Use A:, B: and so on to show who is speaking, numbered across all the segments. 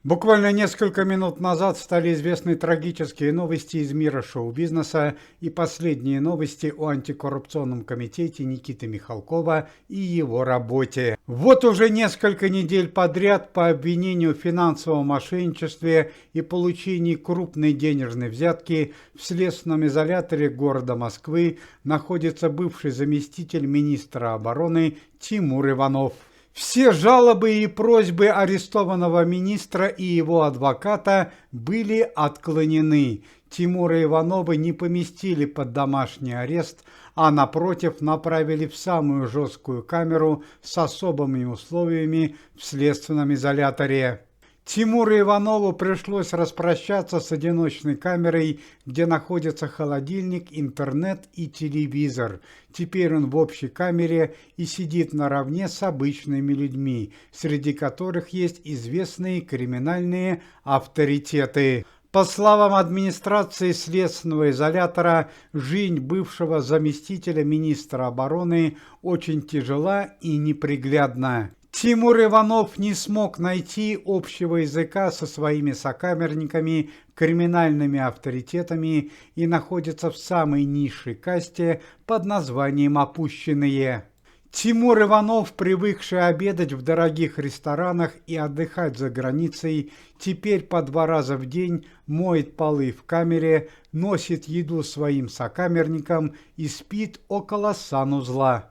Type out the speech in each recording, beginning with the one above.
A: Буквально несколько минут назад стали известны трагические новости из мира шоу-бизнеса и последние новости о антикоррупционном комитете Никиты Михалкова и его работе. Вот уже несколько недель подряд по обвинению в финансовом мошенничестве и получении крупной денежной взятки в следственном изоляторе города Москвы находится бывший заместитель министра обороны Тимур Иванов. Все жалобы и просьбы арестованного министра и его адвоката были отклонены. Тимура Иванова не поместили под домашний арест, а напротив направили в самую жесткую камеру с особыми условиями в следственном изоляторе. Тимуру Иванову пришлось распрощаться с одиночной камерой, где находится холодильник, интернет и телевизор. Теперь он в общей камере и сидит наравне с обычными людьми, среди которых есть известные криминальные авторитеты. По словам администрации следственного изолятора, жизнь бывшего заместителя министра обороны очень тяжела и неприглядна. Тимур Иванов не смог найти общего языка со своими сокамерниками, криминальными авторитетами и находится в самой низшей касте под названием «опущенные». Тимур Иванов, привыкший обедать в дорогих ресторанах и отдыхать за границей, теперь по 2 раза в день моет полы в камере, носит еду своим сокамерникам и спит около санузла.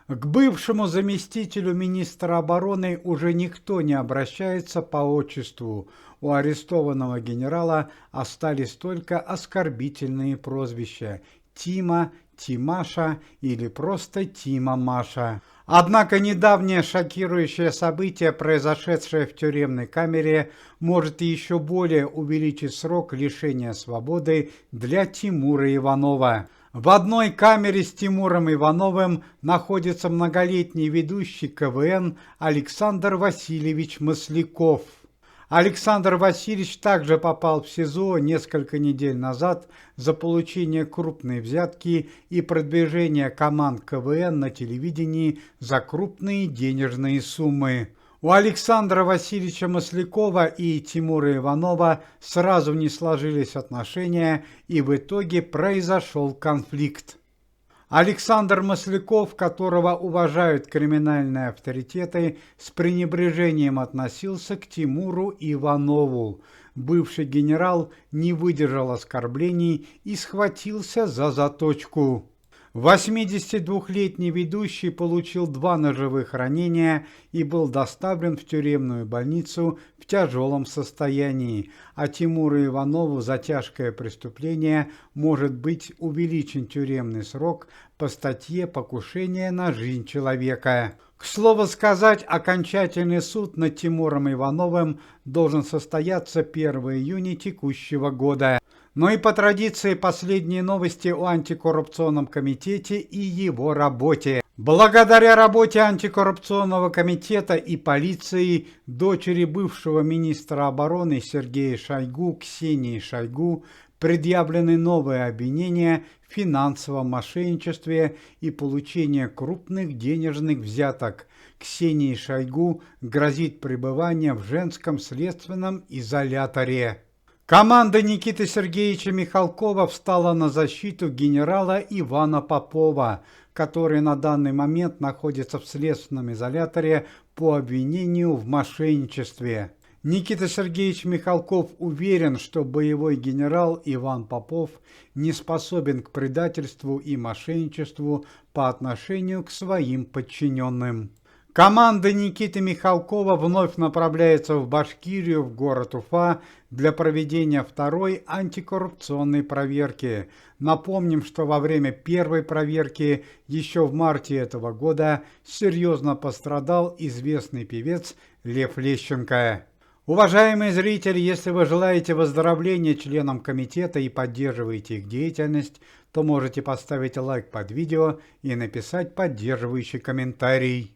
A: К бывшему заместителю министра обороны уже никто не обращается по отчеству. У арестованного генерала остались только оскорбительные прозвища Тима, Тимаша или просто Тима Маша. Однако недавнее шокирующее событие, произошедшее в тюремной камере, может еще более увеличить срок лишения свободы для Тимура Иванова. В одной камере с Тимуром Ивановым находится многолетний ведущий КВН Александр Васильевич Масляков. Александр Васильевич также попал в СИЗО несколько недель назад за получение крупной взятки и продвижение команд КВН на телевидении за крупные денежные суммы. У Александра Васильевича Маслякова и Тимура Иванова сразу не сложились отношения, и в итоге произошел конфликт. Александр Масляков, которого уважают криминальные авторитеты, с пренебрежением относился к Тимуру Иванову. Бывший генерал не выдержал оскорблений и схватился за заточку. 82-летний ведущий получил 2 ножевых ранения и был доставлен в тюремную больницу в тяжелом состоянии, а Тимуру Иванову за тяжкое преступление может быть увеличен тюремный срок по статье «Покушение на жизнь человека». К слову сказать, окончательный суд над Тимуром Ивановым должен состояться 1 июня текущего года. Но и по традиции последние новости о антикоррупционном комитете и его работе. Благодаря работе антикоррупционного комитета и полиции дочери бывшего министра обороны Сергея Шойгу, Ксении Шойгу, предъявлены новые обвинения в финансовом мошенничестве и получении крупных денежных взяток. Ксении Шойгу грозит пребывание в женском следственном изоляторе. Команда Никиты Сергеевича Михалкова встала на защиту генерала Ивана Попова, который на данный момент находится в следственном изоляторе по обвинению в мошенничестве. Никита Сергеевич Михалков уверен, что боевой генерал Иван Попов не способен к предательству и мошенничеству по отношению к своим подчиненным. Команда Никиты Михалкова вновь направляется в Башкирию, в город Уфа, для проведения второй антикоррупционной проверки. Напомним, что во время первой проверки еще в марте этого года серьезно пострадал известный певец Лев Лещенко. Уважаемые зрители, если вы желаете выздоровления членам комитета и поддерживаете их деятельность, то можете поставить лайк под видео и написать поддерживающий комментарий.